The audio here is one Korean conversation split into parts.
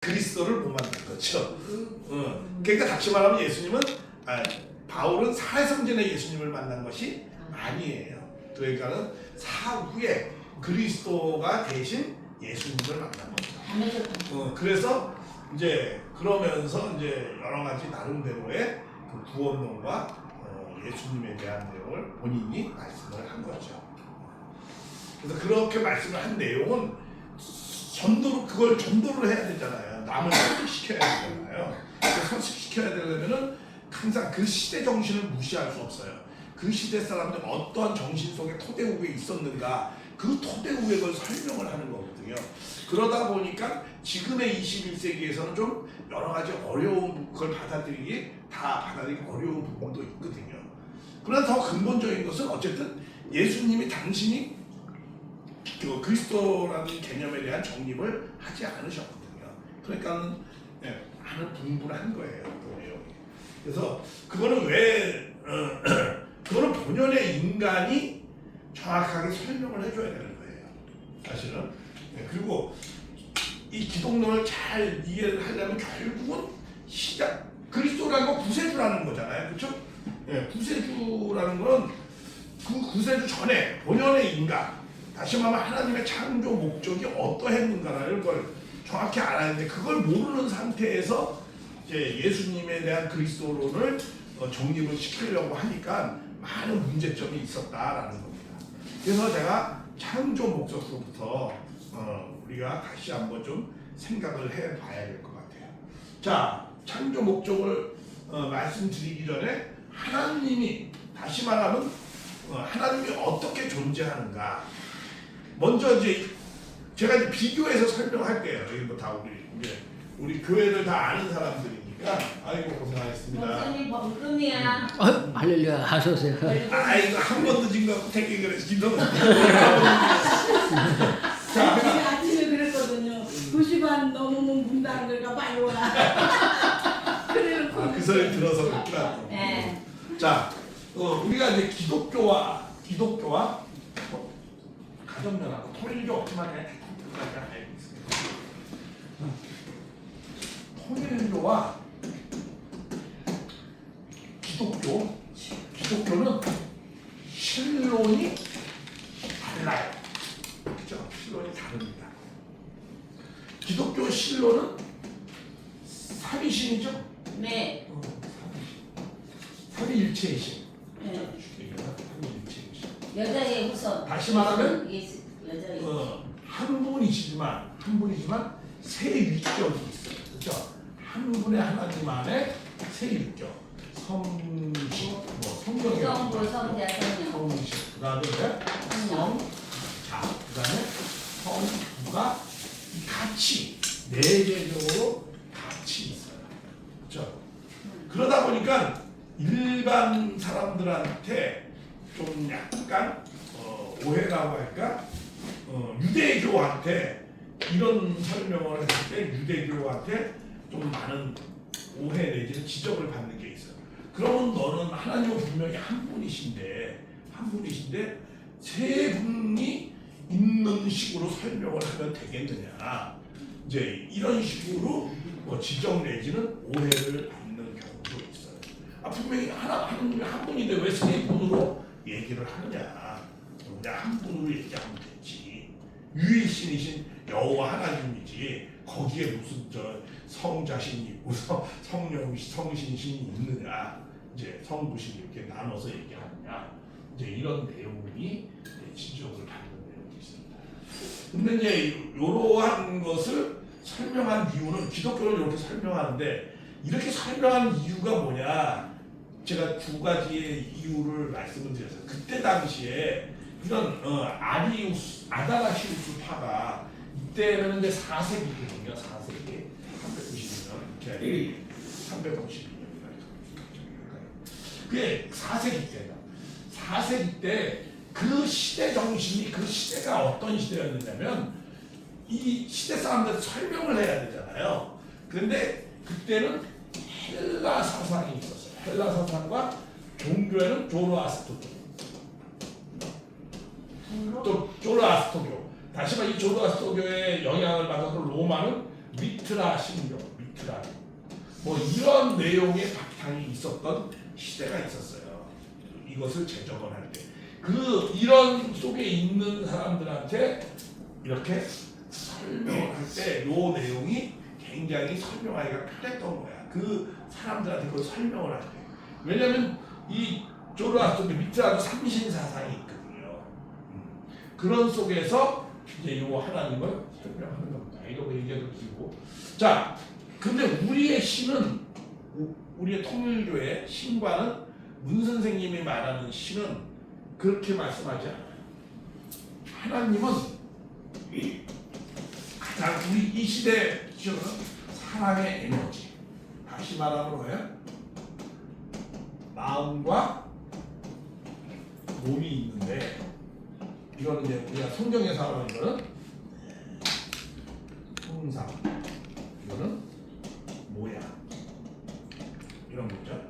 그리스도를 못 만든 거죠. 그러니까 다시 말하면 예수님은 바울은 사회성전의 예수님을 만난 것이 아니에요. 그러니까는 사후에 그리스도가 대신 예수님을 만난 겁니다. 그래서 이제 그러면서 이제 여러 가지 나름대로의 그 구원론과 예수님에 대한 내용을 본인이 말씀을 한 거죠. 그래서 그렇게 말씀을 한 내용은 그걸 전도를 해야 되잖아요. 남을 설득시켜야 되잖아요. 설득시켜야 되려면은 항상 그 시대 정신을 무시할 수 없어요. 그 시대 사람들 어떠한 정신 속에 토대우에 있었는가, 그 토대우에 설명을 하는 거거든요. 그러다 보니까 지금의 21세기에서는 좀 여러 가지 어려운 걸 받아들이기 어려운 부분도 있거든요. 그러나 더 근본적인 것은 어쨌든 예수님이 당신이 그리스도라는 개념에 대한 정립을 하지 않으셨거든요. 그러니까 많은 분분한 거예요, 그 내용이. 그래서 그거는 그거는 본연의 인간이 정확하게 설명을 해줘야 되는 거예요, 사실은. 그리고 이 기독론을 잘 이해를 하려면 결국은 그리스도라는 건 구세주라는 거잖아요, 그렇죠? 구세주라는 건 그 구세주 전에 본연의 인간, 다시 말하면 하나님의 창조 목적이 어떠했는가를 걸 정확히 알아야 하는데, 그걸 모르는 상태에서 이제 예수님에 대한 그리스도론을 정립을 시키려고 하니까 많은 문제점이 있었다라는 겁니다. 그래서 제가 창조 목적서부터 우리가 다시 한번 좀 생각을 해봐야 될 것 같아요. 자, 창조 목적을 말씀드리기 전에 하나님이, 다시 말하면 하나님이 어떻게 존재하는가, 먼저 이제 제가 이제 비교해서 설명할게요. 여기 뭐 다 우리 교회를 다 아는 사람들이니까. 아이고 고생하셨습니다. 목사님 범금이야. 할렐루야, 하소서. 아이고 한 번도 진 거 없고 되게 그래서 기도. 자, 제가 아침에 그랬거든요. 2시반 넘으면 문 닫는 거니까 빨리 오라. 그래놓고 그 소리 들어서 그렇구나. 네. 자, 우리가 이제 기독교와 가정연하고 통일교 없지만 그까지 알고 있습니다. 통일교와 기독교는 신론이 달라요. 그렇죠? 신론이 다릅니다. 기독교 신론은 삼위신이죠? 네. 삼위일체이신. 네. 삼위일체이신. 여자의 후손. 다시 말하면 여자의 한 분이지만 세 위격이 있어요. 그렇죠? 한 분의 하나님 안에 세 위격. 성신, 성령의 성부, 성자, 성령. 성신. 그다음에 성, 자, 그다음에 성부가 같이 내재적으로 같이 있어요. 그렇죠? 그러다 보니까 일반 사람들한테 좀 약간 오해라고 할까? 유대교한테 이런 설명을 했을 때 유대교한테 좀 많은 오해 내지는 지적을 받는 게 있어요. 그러면 너는 하나님은 분명히 한 분이신데 세 분이 있는 식으로 설명을 하면 되겠느냐? 이제 이런 식으로 지적 내지는 오해를 받는 경우도 있어요. 분명히 하나님이 한 분인데 왜 세 분으로 얘기를 하느냐? 그냥 한 분으로 얘기하면 되지. 유일신이신 여호와 하나님이지. 거기에 무슨 성자신이 있고 성신신이 있느냐? 이제 성부신 이렇게 나눠서 얘기하느냐? 이제 이런 내용이 지적을 받는 내용이 있습니다. 근데 이제 이러한 것을 설명한 이유는, 기독교는 이렇게 설명하는데 이렇게 설명하는 이유가 뭐냐? 제가 두 가지의 이유를 말씀을 드렸어요. 그때 당시에 이런 아다라시우스 파가 이때는 이제 4세기거든요. 4세기 390년, 352년이니까 그게 4세기 때다. 4세기 때 그 시대 정신이, 그 시대가 어떤 시대였느냐면 이 시대 사람들 설명을 해야 되잖아요. 그런데 그때는 헬라 사상이 있었어요. 헬라 사상과 종교에는 조로아스터교. 또 조로아스터교. 다시 말해 이 조로아스터교의 영향을 받아서 로마는 미트라 신경, 미트라 뭐 이런 내용의 바탕이 있었던 시대가 있었어요. 이것을 재정언할 때. 이런 속에 있는 사람들한테 이렇게 설명을 할 때 요 내용이 굉장히 설명하기가 편했던 거야. 그 사람들한테 그걸 설명을 할 때. 왜냐면 이 조르아스터 미트라도 삼신사상이 있거든요. 그런 속에서 이제 요 하나님을 설명하는 겁니다. 이거 얘기해도 되고. 자, 근데 우리의 신은 우리의 통일교의 신과는 문 선생님이 말하는 신은 그렇게 말씀하지 않아요. 하나님은 가장 우리 이 시대의 기준은 사랑의 에너지. 다시 말하면 뭐예요? 마음과 몸이 있는데 이거는 이제 우리가 성경에서 하는 이거는 형상, 이거는 모양 이런 거죠.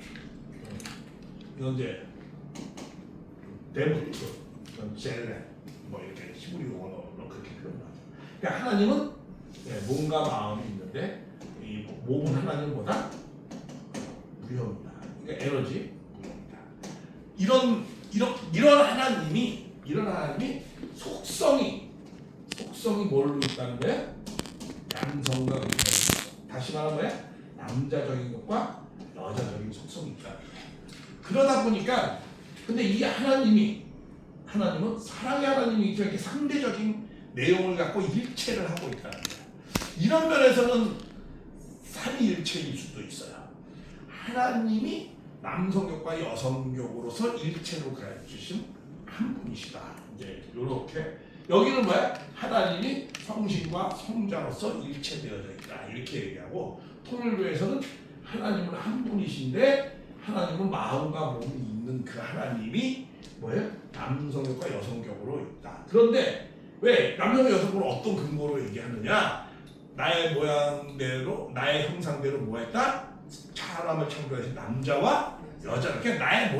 이건 이제 데모트, 젤레 뭐 이렇게 히브리 용어로 그렇게 표현하죠. 그러니까 하나님은 몸과 마음이 있는데 이 몸은 하나님보다 무형이다. 그러니까 에너지 무형이다. 이런 하나님이 속성이 뭘로 있다는 거예요? 양성과 음성. 다시 말하면 뭐예요? 남자적인 것과 여자적인 속성이 있다. 그러다 보니까 근데 이 하나님은 사랑의 하나님이 이렇게 상대적인 내용을 갖고 일체를 하고 있다는 거예요. 이런 면에서는 삼위일체일 수도 있어요. 하나님이 남성격과 여성격으로서 일체로 가르치신 한 분이시다. 이제 이렇게 여기는 뭐야? 하나님이 성신과 성자로서 일체되어져 있다. 이렇게 얘기하고 통일교에서는 하나님은 한 분이신데 하나님은 마음과 몸이 있는 그 하나님이 뭐예요? 남성격과 여성격으로 있다. 그런데 왜 남성과 여성으로 어떤 근거로 얘기하느냐? 나의 모양대로 나의 형상대로 뭐했다? 사람을 창조하신 남자와 여자 이렇게 나의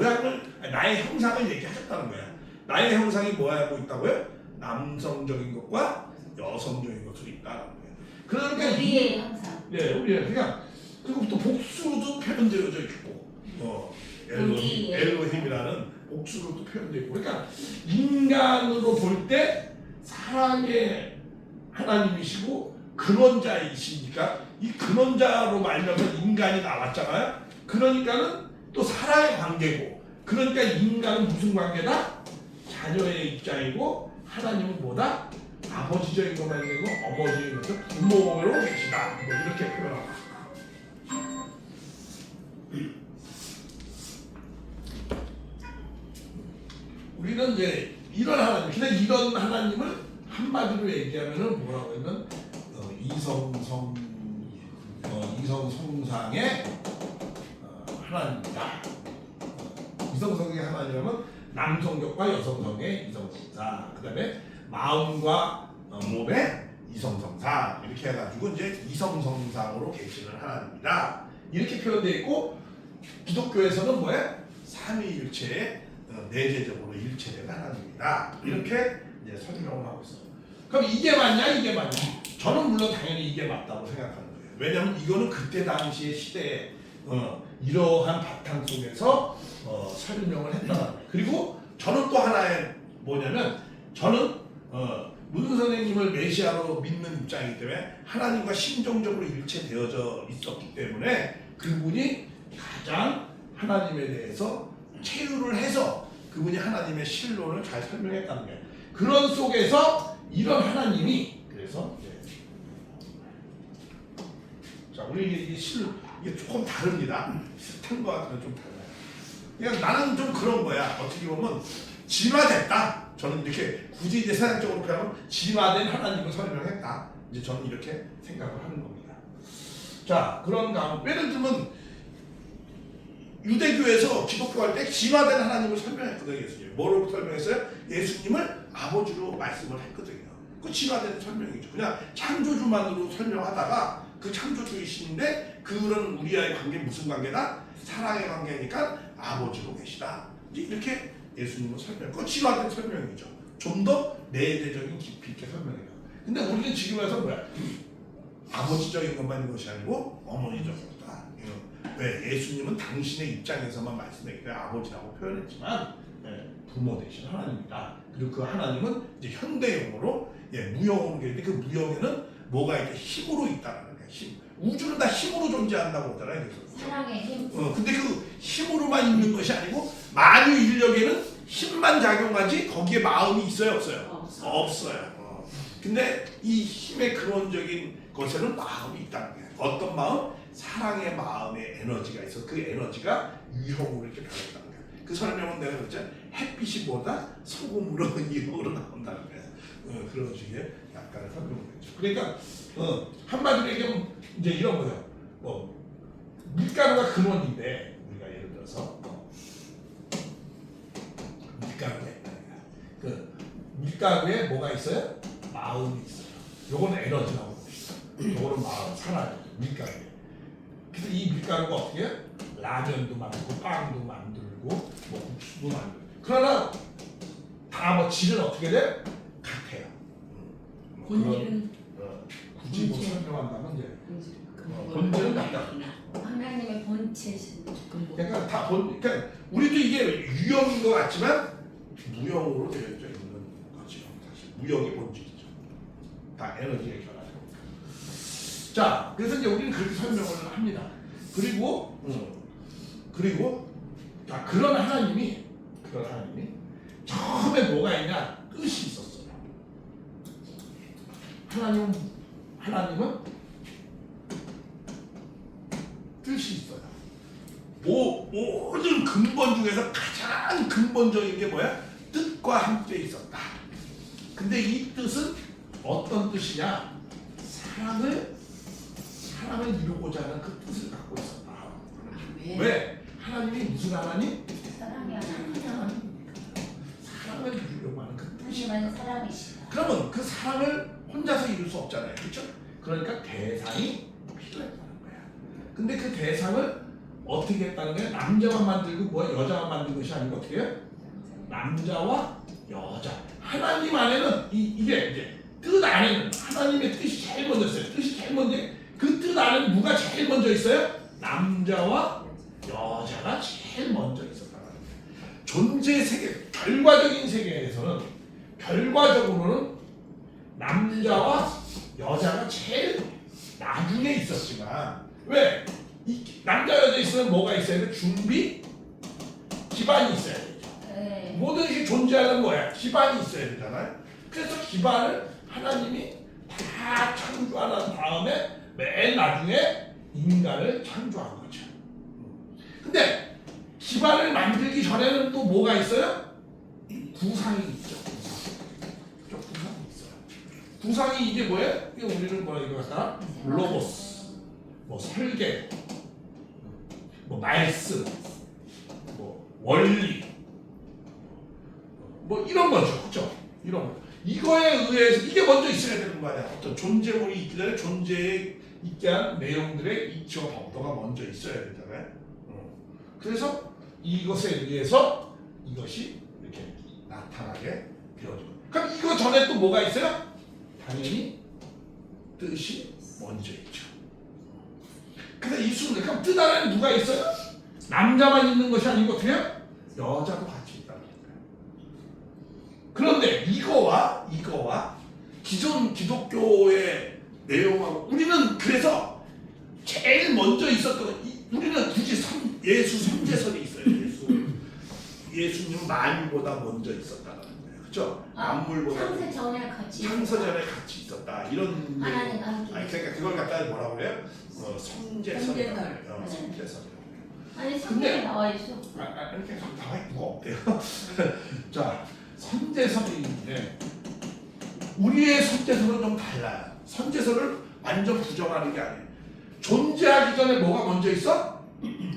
형상을 얘기하셨다는 거야. 나의 형상이 뭐하고 있다고요? 남성적인 것과 여성적인 것으로 있다는 거예요. 그러니까 우리의 형상. 네, 우리의 그냥 그리고 또 복수로도 표현되어져 있고, 엘로힘이라는 복수로도 표현되어 있고, 그러니까 인간으로 볼 때 사랑의 하나님이시고 근원자이시니까 이 근원자로 말미암아 인간이 나왔잖아요. 그러니까는 또 사랑의 관계고, 그러니까 인간은 무슨 관계다? 자녀의 입장이고 하나님은 뭐다? 아버지적인 것만 있는 거, 어머니인 것은 부모로 계시다. 뭐 이렇게 표현하고. 우리는 이제 이런 하나님, 근데 이런 하나님을 한마디로 얘기하면은 뭐라고 하면 이성성상의 하나님이다. 이성성의 하나님이라면 남성격과 여성성의 이성성사, 그 다음에 마음과 몸의 이성성사 이렇게 해가지고 이제 이성성상으로 계시는 하나님이다. 이렇게 표현되어 있고 기독교에서는 뭐예요? 삼위일체의 내재적으로 일체된 하나님이다. 이렇게 이제 설명을 하고 있어요. 그럼 이게 맞냐? 이게 맞냐? 저는 물론 당연히 이게 맞다고 생각하는 거예요. 왜냐하면 이거는 그때 당시의 시대에 이러한 바탕 속에서 설명을 했다는 거예요. 그리고 저는 또 하나의 뭐냐면 저는 문 선생님을 메시아로 믿는 입장이기 때문에 하나님과 심정적으로 일체되어져 있었기 때문에 그분이 가장 하나님에 대해서 체유를 해서 그분이 하나님의 신론을 잘 설명했다는 거예요. 그런 속에서 이런 하나님이 그래서 자 우리 이게 조금 다릅니다. 비슷한 거 같으면 좀 달라요. 그냥 나는 좀 그런 거야. 어떻게 보면 진화됐다. 저는 이렇게 굳이 이제 사상적으로 표현하면 진화된 하나님을 설명했다. 이제 저는 이렇게 생각을 하는 겁니다. 자 그런 가운데 예를 들면 유대교에서 기독교 할 때 진화된 하나님을 설명했거든요. 예수님. 뭐로 설명했어요? 예수님을 아버지로 말씀을 했거든요. 그 진화된 설명이죠. 그냥 창조주만으로 설명하다가 그 창조주이신데 그런 우리와의 관계 무슨 관계다? 사랑의 관계니까 아버지로 계시다. 이렇게 예수님을 설명. 그 진화된 설명이죠. 좀 더 내재적인 깊이 있게 설명해요. 근데 우리는 지금 와서 뭐야? 아버지적인 것만 있는 것이 아니고 어머니적인 거다. 왜 예수님은 당신의 입장에서만 말씀했기 때문에 아버지라고 표현했지만 부모 대신 하나님이다. 그리고 그 하나님은 이제 현대용어로 무형으로 되는데 그 무형에는 뭐가 이렇게 힘으로 있다는 거야. 힘. 우주는 다 힘으로 존재한다고 하잖아요. 그래서. 사랑의 힘. 근데 그 힘으로만 있는 것이 아니고 만유 인력에는 힘만 작용하지 거기에 마음이 있어요, 없어요? 없어요. 근데 이 힘의 근원적인 것에는 마음이 있다는 거예요. 어떤 마음? 사랑의 마음의 에너지가 있어. 그 에너지가 유형으로 이렇게 변했다는 거예요. 그 설명은 내가 그랬잖아. 햇빛이 뭐다? 소금으로 유형으로 나온다는 거예요. 그런 식의 약간의 설명을 했죠. 그러니까 한마디로 얘기하면 이제 이런 거죠. 밀가루가 근원인데 우리가 예를 들어서 밀가루에 뭐가 있어요? 마음이 있어요. 요거는 에너지라고 봅시다. 요거는 마음, 사랑이에요. 밀가루에. 그래서 이 밀가루가 어떻게 해요? 라면도 만들고 빵도 만들고 뭐 국수도 만들고. 그러나 다 질은 어떻게 돼요? 같아요. 본질은 굳이 뭐 설명한다면 이제 본질은 본질은 같다. 하나님의 본체신. 그러니까 그러니까 우리도 이게 유형인 것 같지만 무형으로 되어져 있는 거죠. 사실 무형이 본질이죠. 다 에너지의 결합이고. 자, 그래서 이제 우리는 그렇게 설명을 합니다. 그리고 자, 그런 하나님이 처음에 뭐가 있냐? 뜻이 있었어요. 하나님은 뜻이 있어요. 모든 근본 중에서 가장 근본적인 게 뭐야? 뜻과 함께 있었다. 근데 이 뜻은 어떤 뜻이냐? 사랑을 이루고자 하는 그 뜻을 갖고 있었다. 왜? 하나님이 무슨 하나님? 사랑이 하나님입니다. 사랑을 이루려고 하는 그 뜻이. 하나님은 사랑이시다. 그러면 그 사랑을 혼자서 이룰 수 없잖아요. 그렇죠? 그러니까 대상이 필요했다는 거야. 근데 그 대상을 어떻게 했다는 거야? 남자만 만들고 여자만 만든 것이 아니고 어떻게 해요? 남자와 여자. 하나님 안에는 이게 이제 뜻 안에는 하나님의 뜻이 제일 먼저 있어요. 뜻이 제일 먼저. 그 뜻 안에는 누가 제일 먼저 있어요? 남자와 여자가 제일 먼저 있었다는 거예요. 존재 세계, 결과적인 세계에서는 결과적으로는 남자와 여자가 제일 나중에 있었지만 왜? 남자 여자 있으면 뭐가 있어야 돼? 준비, 기반이 있어야 되죠. 네. 모든 것이 존재하는 뭐야? 기반이 있어야 되잖아요. 그래서 기반을 하나님이 다 창조한 다음에 맨 나중에 인간을 창조한 거죠. 근데 기반을 만들기 전에는 또 뭐가 있어요? 구상이 있죠. 구상이 있어요. 구상이 이게 뭐예요? 이게 우리는 뭐라 이거 갖다 로고스, 뭐 설계, 뭐 말씀, 뭐 원리, 뭐 이런 거죠, 그렇죠? 이런 거. 이거에 의해서 이게 먼저 있어야 되는 거 아니야? 어떤 존재물이 있기 전에 존재에 있게 한 내용들의 이치와 법도가 먼저 있어야 되잖아요. 그래서 이것에 의해서 이것이 이렇게 나타나게 되어지고. 그럼 이거 전에 또 뭐가 있어요? 당연히 뜻이 먼저 있죠. 근데 이 순간 그럼 뜻 안에 누가 있어요? 남자만 있는 것이 아니고 어떻게 해요? 여자도 같이 있다는 거예요. 그런데 이거와 기존 기독교의 내용하고 우리는 그래서 제일 먼저 있었던 우리는 굳이 예수 삼재설이 있어요. 예수님 만유보다 먼저 있었다는 거예요. 그렇죠? 만물보다 창세 전에 같이 창세전에 같이 있었다. 이런 하나님 함께. 그러니까 그걸 갖다 뭐라고 그래요? 성재설이라고 성재설. 해요. 성재설이라고 해요. 아니 성경에 나와 있어. 이렇게 나와 있고 없대요. 자, 선제설인데 우리의 선제설은 좀 달라요. 선제설을 완전 부정하는 게 아니에요. 존재하기 전에 뭐가 먼저 있어?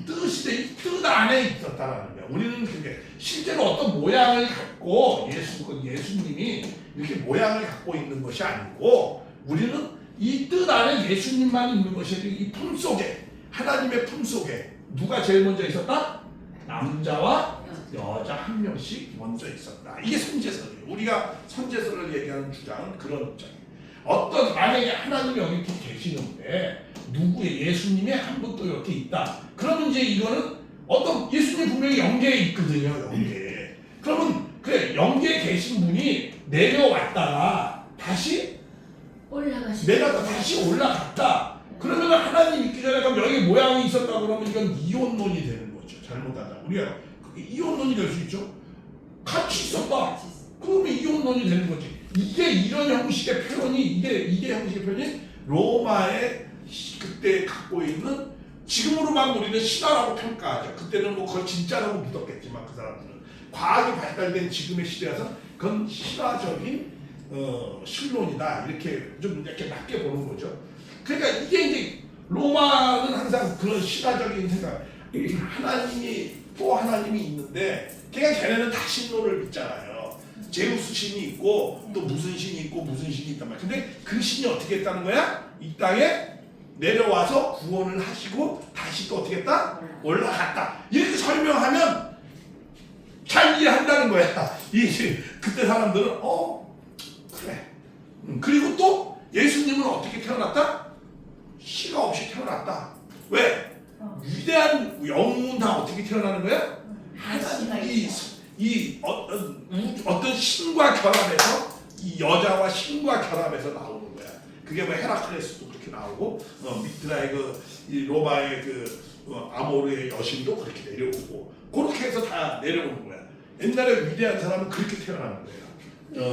뜻이 뜻 안에 있었다라는 거야. 우리는 그게 실제로 어떤 모양을 갖고 예수님이 이렇게 모양을 갖고 있는 것이 아니고 우리는 이 뜻 안에 예수님만 있는 것이 아니고 이 품 속에 하나님의 품 속에 누가 제일 먼저 있었다? 남자와 여자 한 명씩 먼저 있었다. 이게 선제설이에요. 우리가 선제설을 얘기하는 주장은 그런 입장이에요. 어떤 만약에 하나님이 여기 이렇게 계시는데 누구의 예수님의 한 분도 이렇게 있다. 그러면 이제 이거는 어떤 예수님 분명히 영계에 있거든요. 영계에. 그러면 그래 영계에 계신 분이 내려왔다가 다시 내려가 다시 올라갔다. 그러면 하나님 있기 전에 그럼 여기 모양이 있었다 그러면 이건 이혼론이 되는 거죠. 잘못하다. 우리가 이혼론이 될 수 있죠. 같이 있었다. 그러면 이혼론이 되는 거지. 이게 이런 형식의 표현이 이게 형식의 표현이 로마의 그때 갖고 있는 지금으로만 우리는 신화라고 평가하죠. 그때는 뭐 그걸 진짜라고 믿었겠지만 그 사람들은 과학이 발달된 지금의 시대에서 그건 신화적인 신론이다 이렇게 좀 이렇게 낮게 보는 거죠. 그러니까 이게 이제 로마는 항상 그런 신화적인 생각, 하나님이 또 하나님이 있는데 그러니까 걔네는 다 신론을 믿잖아요. 제우스 신이 있고 또 무슨 신이 있고 무슨 신이 있단 말이야. 근데 그 신이 어떻게 했다는 거야? 이 땅에 내려와서 구원을 하시고 다시 또 어떻게 했다? 올라갔다. 이렇게 설명하면 잘 이해한다는 거야. 그때 사람들은 그래. 그리고 또 예수님은 어떻게 태어났다? 씨가 없이 태어났다. 왜? 위대한 영웅은 다 어떻게 태어나는 거야? 하나님이 어떤 신과 결합해서 이 여자와 신과 결합해서 나오는 거야. 그게 뭐 헤라클레스도 그렇게 나오고 미드나의 이 로마의 아모르의 여신도 그렇게 내려오고 그렇게 해서 다 내려오는 거야. 옛날에 위대한 사람은 그렇게 태어나는 거예요.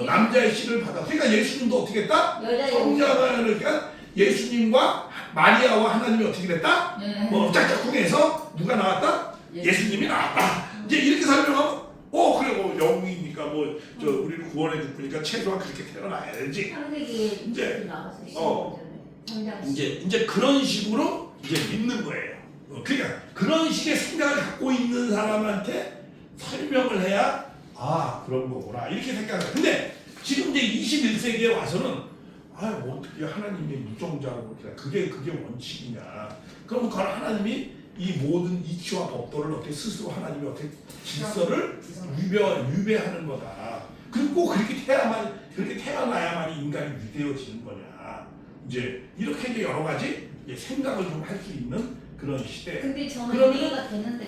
남자의 씨를 받아. 그러니까 예수님도 어떻게 했다? 성자가 그러니까 예수님과 마리아와 하나님이 어떻게 됐다? 뭐 짝짝꿍해서 누가 나왔다? 예수님이 나왔다. 이제 이렇게 설명하면 그래 뭐 영웅이니까 뭐 우리를 구원해 줄 거니까 최소한 그렇게 태어나야지. 이제 그런 식으로 이제 믿는 거예요. 그러니까 그런 식의 생각을 갖고 있는 사람한테 설명을 해야 그런 거구나 이렇게 생각을. 근데 지금 이제 21세기에 와서는 어떻게 하나님이 무정자로 그게 원칙이냐? 그럼 그건 하나님이 이 모든 이치와 법도를 어떻게 스스로 하나님이 어떻게 질서를 유배하는 거다. 그리고 그렇게 태어나야만 인간이 위대해지는 거냐? 이제 이렇게 이제 여러 가지 생각을 좀 할 수 있는 그런 시대. 근데 저는 이해가 되는데.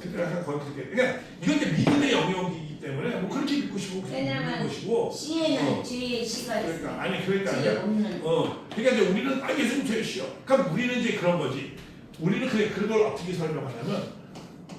근데 약간 거의 그렇게. 그러니까 이건 이제 믿음의 영역이기 때문에 뭐 그렇게 믿고 싶고 믿는 것이고. 씨에는 죄의 씨가 있어요. 그러니까 죄 없는. 그러니까 이제 우리는 예수님 죄의 씨요. 그러니까 우리는 이제 그런 거지. 우리는 그걸 어떻게 설명하냐면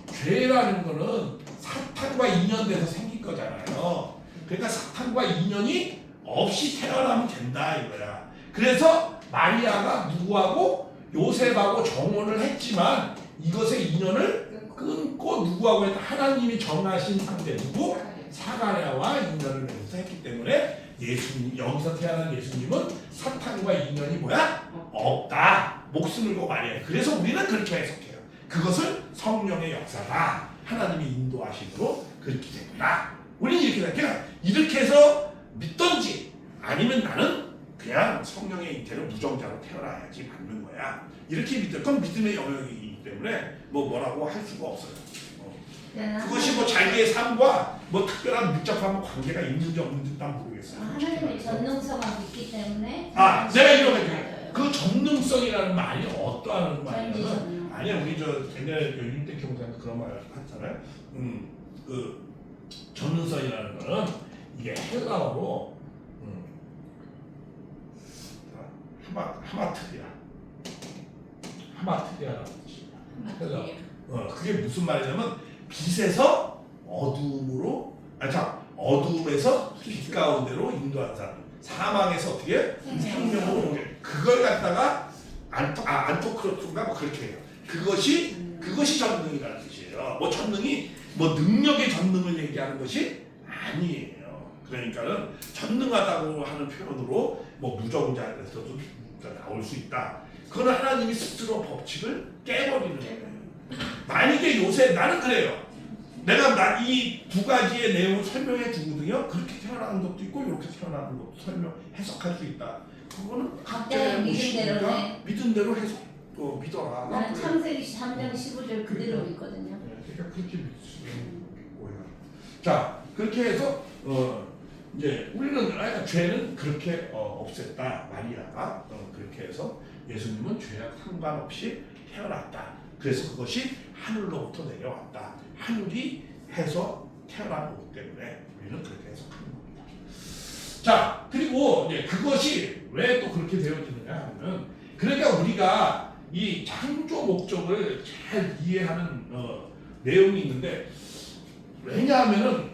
죄라는 거는 사탄과 인연돼서 생긴 거잖아요. 그러니까 사탄과 인연이 없이 태어나면 된다 이거야. 그래서 마리아가 누구하고 요셉하고 정혼을 했지만 이것의 인연을 끊고 누구하고 했다? 하나님이 정하신 상대 누구? 사가랴와 인연을 맺어서 했기 때문에 예수님 여기서 태어난 예수님은 사탄과 인연이 뭐야? 없다. 목숨을 걸고 말이에요. 그래서 우리는 그렇게 해석해요. 그것을 성령의 역사다. 하나님이 인도하심으로 그렇게 되구나. 우리는 이렇게 생각해요. 이렇게 해서 믿던지 아니면 나는 그냥 성령의 잉태로 무정자로 태어나야지 받는 거야. 이렇게 믿던 건 믿음의 영역이기 때문에 뭐라고 할 수가 없어요. 그것이 뭐 자기의 삶과 뭐 특별한 밀접한 관계가 있는지 없는지 난 모르겠어요. 하나님의 전능성을 믿기 때문에. 내가 이러면 그 전능성이라는 말이 어떠한 말이냐면 아니야 우리 옛날에 윤택 목사님 그런 말 하잖아요. 그 전능성이라는 거는 이게 헬라어로 하마트리아라는 뜻이야. 그게 무슨 말이냐면 빛에서 어둠으로 어둠에서 빛 가운데로 인도한 사람. 사망에서 어떻게 생명으로 옮겨. 그걸 갖다가 안토크로트인가 뭐 그렇게 해요. 그것이 전능이라는 뜻이에요. 뭐 전능이 뭐 능력의 전능을 얘기하는 것이 아니에요. 그러니까는 전능하다고 하는 표현으로 뭐 무정자에서도 나올 수 있다. 그건 하나님이 스스로 법칙을 깨버리는 거예요. 만약에 요새 나는 그래요. 내가 이 두 가지의 내용을 설명해 주거든요. 그렇게 태어나는 것도 있고 이렇게 태어나는 것도 해석할 수 있다. 그거는 각자의 믿은 대로 해석 믿어라. 나는 창세기 3장 15절 그대로 믿거든요. 그러니까 그렇게 믿고 해요. 자 그렇게 해서 이제 우리는 죄는 그렇게 없앴다. 마리아가 그렇게 해서 예수님은 죄와 상관없이 태어났다. 그래서 그것이 하늘로부터 내려왔다. 하늘이 해서 태어난 거기 때문에 우리는 그렇게 해석하는 겁니다. 자, 그리고 이제 그것이 왜 또 그렇게 되어지느냐 하면, 그러니까 우리가 이 창조 목적을 잘 이해하는 내용이 있는데, 왜냐하면은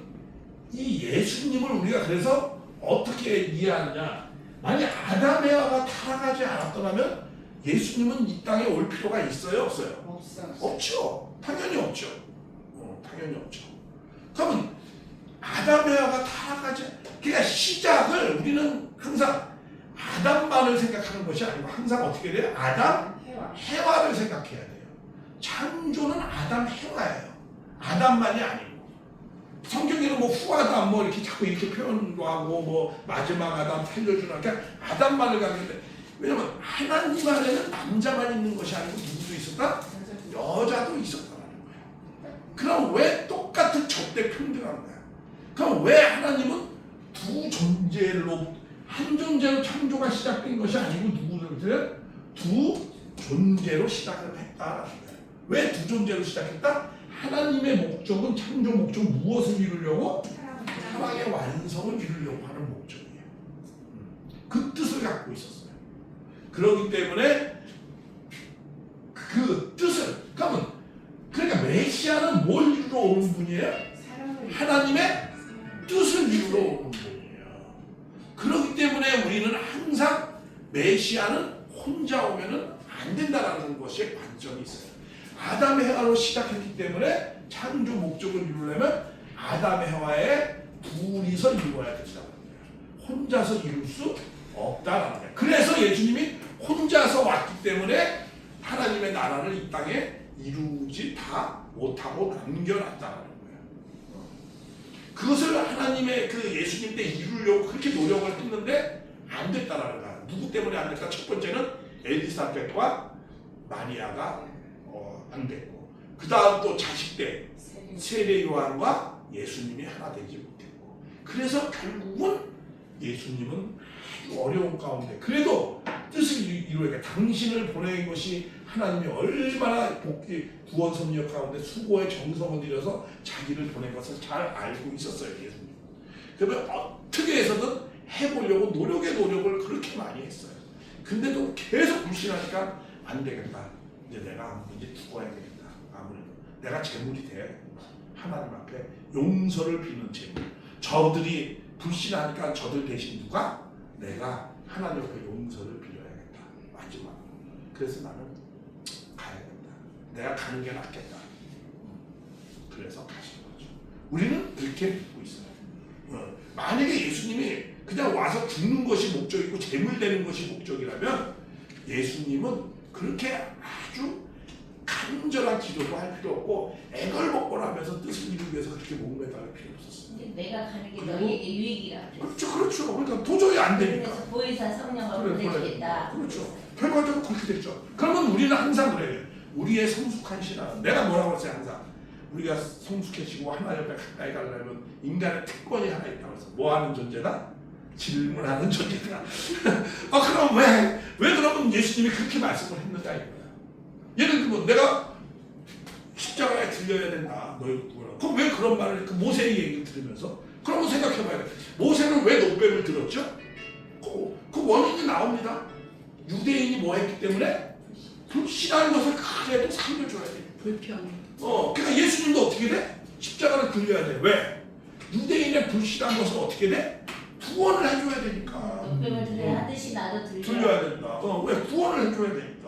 이 예수님을 우리가 그래서 어떻게 이해하느냐, 만약 아담 에와가 타락하지 않았더라면 예수님은 이 땅에 올 필요가 있어요, 없어요? 없어. 없죠. 당연히 없죠. 당연히 없죠. 그러면 아담 에와가 타락하지, 그러니까 시작을 우리는 항상 아담만을 생각하는 것이 아니고 항상 어떻게 돼요? 아담 해와를 생각해야 돼요. 창조는 아담 해와예요. 아담만이 아니고. 성경에는 뭐 후아담 뭐 이렇게 자꾸 이렇게 표현도 하고 뭐 마지막 아담 살려주나, 그러니까 아담만을 가는데, 왜냐면 하나님 안에는 남자만 있는 것이 아니고 누구도 있었다? 여자도 있었다는 거예요. 그럼 왜 똑같은 절대 평등한 거야? 그럼 왜 하나님은 두 존재로, 한 존재로 창조가 시작된 것이 아니고 누구를 두 존재로 시작을 했다라는 거예요. 왜 두 존재로 시작했다? 하나님의 목적은, 창조 목적은 무엇을 이루려고? 사랑의 완성을 이루려고 하는 목적이에요. 그 뜻을 갖고 있었어요. 그렇기 때문에 그 뜻을, 그러니까 메시아는 뭘 이루러 오는 분이에요? 하나님의 뜻을 이루러 오는 분이에요. 그렇기 때문에 우리는 항상 메시아는 혼자 오면은 안 된다라는 것에 관점이 있어요. 아담 해와로 시작했기 때문에 창조 목적을 이루려면 아담 해와의 둘이서 이루어야 된다는 거예요. 혼자서 이룰 수 없다라는 거예요. 그래서 예수님이 혼자서 왔기 때문에 하나님의 나라를 이 땅에 이루지 다 못하고 남겨놨다는 거예요. 그것을 하나님의 그 예수님 때 이루려고 그렇게 노력을 했는데 안 됐다라는 거예요. 누구 때문에 안 됐다? 첫 번째는 엘리사벳과 마리아가 안 됐고, 그 다음 또 자식 때 세례 요한과 예수님이 하나 되지 못했고, 그래서 결국은 예수님은 아주 어려운 가운데 그래도 뜻을 이루어야, 당신을 보낸 것이 하나님이 얼마나 구원 섭리역 가운데 수고의 정성을 들여서 자기를 보낸 것을 잘 알고 있었어요, 예수님. 그러면 어떻게 해서든 해보려고 노력을 그렇게 많이 했어요. 근데도 계속 불신하니까 안 되겠다. 이제 내가 이제 죽어야 되겠다. 아무래도 내가 재물이 돼. 하나님 앞에 용서를 비는 재물. 저들이 불신하니까 저들 대신 누가? 내가 하나님 앞에 용서를 빌어야겠다. 마지막. 그래서 나는 가야겠다. 내가 가는 게 낫겠다. 그래서 가신 거죠. 우리는 그렇게 믿고 있어요. 만약에 예수님이 그냥 와서 죽는 것이 목적이고 재물 되는 것이 목적이라면 예수님은 그렇게 아주 간절한 기도도 할 필요 없고 애걸복걸하면서 뜻을 이루기 위해서 그렇게 목매달 필요 없었어요. 내가 가는 게 너희에게 유익이라 그랬어. 그렇죠. 그러니까 도저히 안 되니까. 그래서 보혜사 성령을 보내주겠다. 그렇죠. 결과적으로 그렇게 됐죠. 그러면 우리는 항상 그래요. 우리의 성숙한 신앙. 내가 뭐라고 했어요 항상. 우리가 성숙해지고 하나 옆에 가까이 가려면 인간의 특권이 하나 있다고 해서 뭐 하는 존재다? 질문하는 존재다. 그럼 왜 그러면 예수님이 그렇게 말씀을 했는가 이거야. 예를 들면 내가 십자가에 들려야 된다. 너희 누구나. 그럼 왜 그런 말을 모세의 얘기를 들으면서? 그러면 생각해봐야 돼. 모세는 왜 노뱀을 들었죠? 그 원인이 나옵니다. 유대인이 뭐 했기 때문에? 불신하는 것을 그래도 살려줘야 돼. 불평. 그러니까 예수님도 어떻게 돼? 십자가를 들려야 돼. 왜? 유대인의 불신한 것을 어떻게 돼? 구원을 해줘야 되니까. 노뱀을 들려야 하듯이 나도 들려야 된다. 왜? 구원을 해줘야 되니까.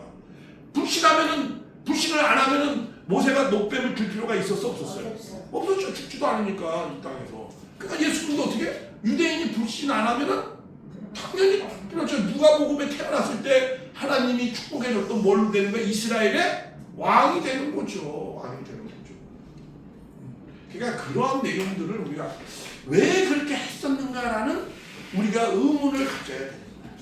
불신을 안 하면은 모세가 노뱀을 들 필요가 있었어 없었어요? 없었죠. 죽지도 않으니까 이 땅에서. 그러니까 예수님도 어떻게? 유대인이 불신 안 하면은 당연히 그렇죠. 누가복음에 태어났을 때 하나님이 축복해줬던 뭘로 되는 거야? 이스라엘의 왕이 되는 거죠. 왕이 되는 거죠. 그러니까 그러한 내용들을 우리가 왜 그렇게 했었는가라는 우리가 의문을 가져야 되는 거야.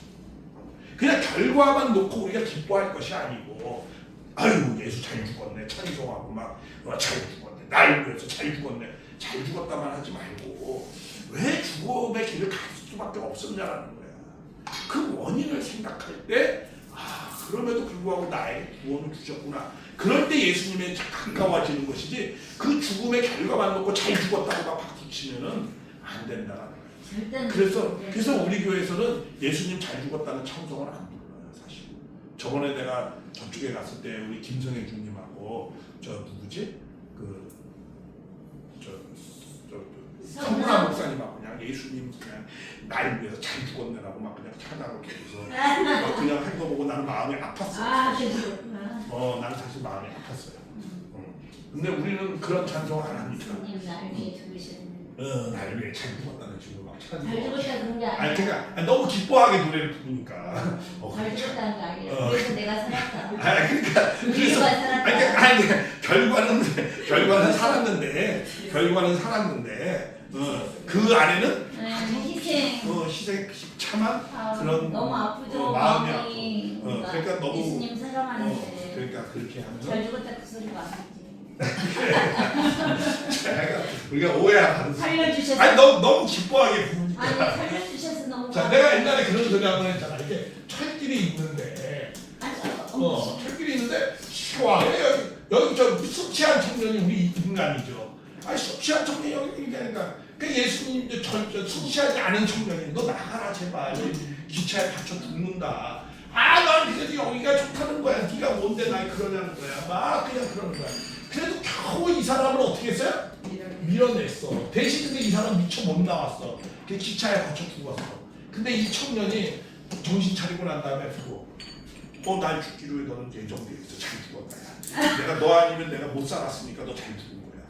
그냥 결과만 놓고 우리가 기뻐할 것이 아니고, 아유 예수 잘 죽었네 찬송하고 막 잘 죽었네 날 위해서 잘 죽었네 잘 죽었다만 하지 말고 왜 죽음의 길을 갈 수밖에 없었냐라는 거야. 그 원인을 생각할 때 그럼에도 불구하고 나에게 구원을 주셨구나. 그럴 때 예수님에 가까워지는 것이지 그 죽음의 결과만 놓고 잘 죽었다고 막 박수 치면은 안 된다는 거예요. 그래서 우리 교회에서는 예수님 잘 죽었다는 찬송을 안 불러요, 사실. 저번에 내가 저쪽에 갔을 때 우리 김성애 주님하고 저 누구지? 성문화 목사님하고 그냥 예수님 그냥 날 위해서 잘 죽었네라고 막 그냥 찬양을 해서 그냥 한 거 보고 나는 마음이 아팠어. 나는 사실 마음이 아팠어요. 근데 우리는 그런 찬송 안 합니다. 예수님 날 위해 죽으셨네. 날 위해 잘 죽었다는 식으로 막 찬송. 잘 죽었다 그런 게 아니야. 아니 그러니까 너무 기뻐하게 노래를 부르니까. 잘 죽었다는 게 아니라 그래서 내가 살았다. 그러니까 그래서 결과는 살았는데 그 안에는 희생 참한 그런 너무 아프죠. 마음이 마음이. 아프고 그러니까 너무 예수님 사랑하는데 그러니까 그렇게 하면서 잘 죽었다 그 소리가 안 나지. 우리가 오해하는 살려주셔서. 아니 너무 기뻐하게 부르니까. 아니 살려주셔서 너무. 자 내가 옛날에 그런 소리 한번 했잖아. 이렇게 철길이 있는데 철길이 있는데 시원해. 여기 저 숙취한 청년이 우리 인간이죠. 아니 숙취한 청년이 여기 있다니까. 그 예수님도 숙취하지 않은 청년이 너 나가라 제발. 기차에 갇혀 죽는다. 난 그래도 여기가 좋다는 거야. 네가 뭔데 날 그러냐는 거야. 막 그냥 그러는 거야. 그래도 겨우 이 사람을 어떻게 했어요? 밀어냈어. 대신 근데 이 사람 미처 못 나왔어. 그 기차에 갇혀 죽었어. 근데 이 청년이 정신 차리고 난 다음에 날 죽기로 해. 너는 예정돼 있어. 잘 죽었다. 내가 너 아니면 내가 못 살았으니까 너 잘 죽은 거야.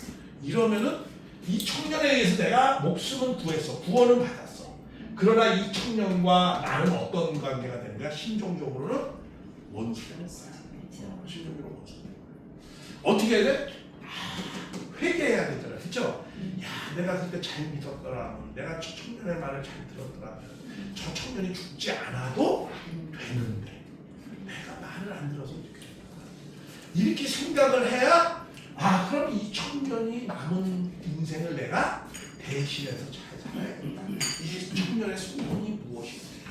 이러면은 이 청년에 의해서 내가 목숨은 구했어. 구원은 받았어. 그러나 이 청년과 나는 어떤 관계가 되는 거야? 심정적으로는 원수가 됐어요. 심정적으로 원수. 어떻게 해야 돼? 회개해야 되잖아. 그쵸? 내가 그때 잘 믿었더라면, 내가 저 청년의 말을 잘 들었더라면, 저 청년이 죽지 않아도 되는데, 내가 말을 안 들어서 어떻게 이렇게 생각을 해야, 그럼 이 청년이 남은 인생을 내가 대신해서 잘 살아야겠다. 이 청년의 소원이 무엇인가?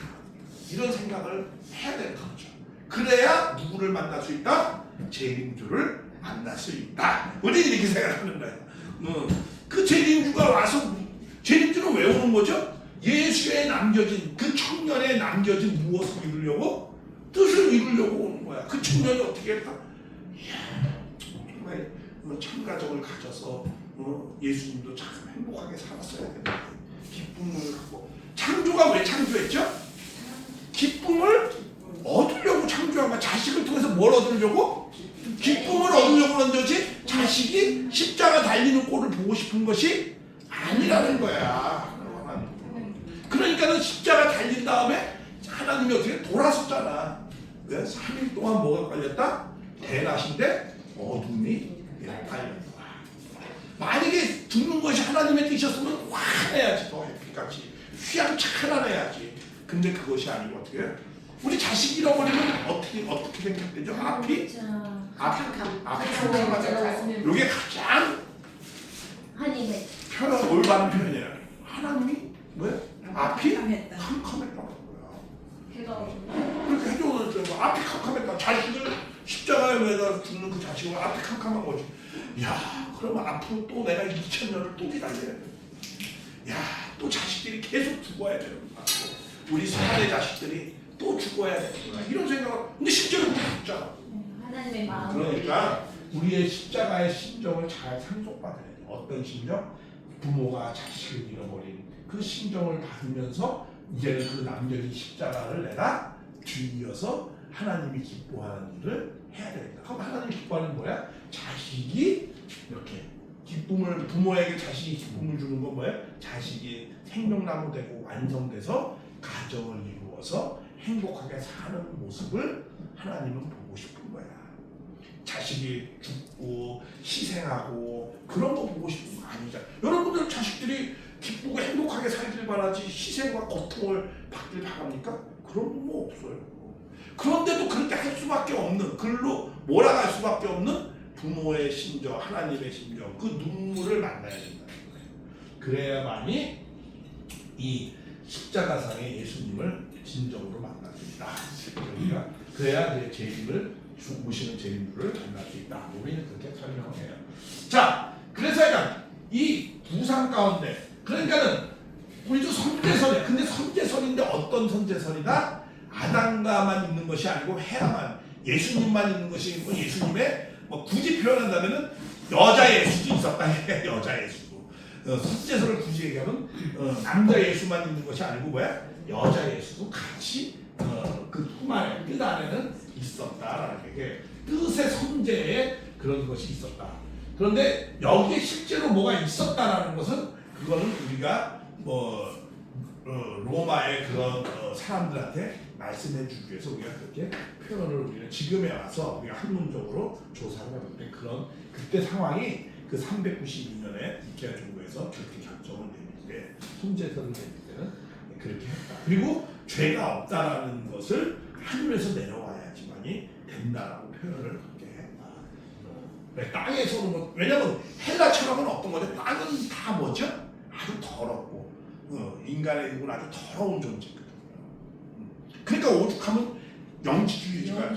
이런 생각을 해야 되는 거죠. 그래야 누구를 만날 수 있다? 재림주를 만날 수 있다. 우리 이렇게 생각하는 거야. 그 재림주가 와서 재림주는 왜 오는 거죠? 예수에 남겨진 그 청년에 남겨진 무엇을 이루려고? 뜻을 이루려고 오는 거야. 그 청년이 어떻게 했다? 정말 참가적을 가져서 예수님도 참 행복하게 살았어야 된다. 기쁨을 갖고. 창조가 왜 창조했죠? 기쁨을 얻으려고 창조한 거야. 자식을 통해서 뭘 얻으려고? 기쁨을 얻으려고 그런 거지. 자식이 십자가 달리는 꼴을 보고 싶은 것이 아니라는 거야. 그러니까는 십자가 달린 다음에 하나님이 어떻게 돌아섰잖아. 왜? 3일 동안 뭐가 걸렸다? 대낮인데 어둠이 달렸다. 만약에 죽는 것이 하나님의 뜻이었으면 화내야지. 더 햇빛같이 휘황찬란해야지. 근데 그것이 아니고 어떻게 해요? 우리 자식 잃어버리면 어떻게 생각되죠? 앞이 이게 가장 하나님의 편한 올바른 표현이에요. 하나님이 왜? 앞이 캄캄했다는 거야. 그렇게 해줘도 앞이 캄캄했다. 자식을 십자가에 매달아 죽는 그 자식은 앞이 캄캄한 거지. 그러면 앞으로 또 내가 2000년을 또 기다려야 돼. 또 자식들이 계속 죽어야 되는 거야. 우리 사내 자식들이 또 죽어야 되는구나. 이런 생각을. 근데 십자가 죽잖아. 하나님의 마음. 그러니까 우리의 십자가의 심정을 잘 상속받아야 돼. 어떤 심정? 부모가 자식을 잃어버린 그 심정을 받으면서 이제는 그 남겨진 십자가를 내가 뒤이어서 하나님이 기뻐하는 일을 해야 되겠다. 그럼 하나님이 기뻐하는 뭐야? 자식이 이렇게 기쁨을, 부모에게 자식이 기쁨을 주는 건 뭐예요? 자식이 생명나무 되고 완성돼서 가정을 이루어서 행복하게 사는 모습을 하나님은 보고 싶은 거야. 자식이 죽고 희생하고 그런 거 보고 싶은 거 아니잖아. 여러분들 자식들이 기쁘고 행복하게 살길 바라지 희생과 고통을 받길 바랍니까? 그런 거 없어요. 그런데도 그렇게 할 수밖에 없는, 글로 몰아갈 수밖에 없는 부모의 심정, 하나님의 심정, 그 눈물을 만나야 된다는 거예요. 그래야만이 이 십자가상의 예수님을 진정으로 만날 수 있다. 우리가 그래야 이제 재림을 오시는 재림주를 만날 수 있다. 우리는 그렇게 설명을 해요. 자, 그래서 약간 이 부상 가운데 그러니까는 우리도 선제설이야. 근데 선제설인데 어떤 선제설이다? 아담과만 있는 것이 아니고 헤아만 예수님만 있는 것이 아니고 예수님의 뭐 굳이 표현한다면은 여자 예수도 있었다. 여자 예수도 선제설을 굳이 얘기하면 남자 예수만 있는 것이 아니고 뭐야? 여자 예수도 같이 그 품 안에 뜻 안에는 있었다라는 게 뜻의 선제에 그런 것이 있었다. 그런데 여기에 실제로 뭐가 있었다라는 것은 그거는 우리가 뭐 로마의 그런 사람들한테 말씀해 주기 위해서 우리가 그렇게 표현을 우리는 지금에 와서 우리가 학문적으로 조사를 해봤는데 그런 그때 상황이 그 392년에 니케아 종교에서 그렇게 결정을 내릴 때 손제설을 내릴 때는 그렇게 했다. 그리고 죄가 없다라는 것을 하늘에서 내려와야지만이 된다라고 표현을 그렇게 했다. 땅에서는 뭐 왜냐면 헬라 철학은 어떤 거죠? 땅은 다 뭐죠? 아주 더럽고 인간의 육은 아주 더러운 존재거든요. 그러니까 오죽하면 영지주의가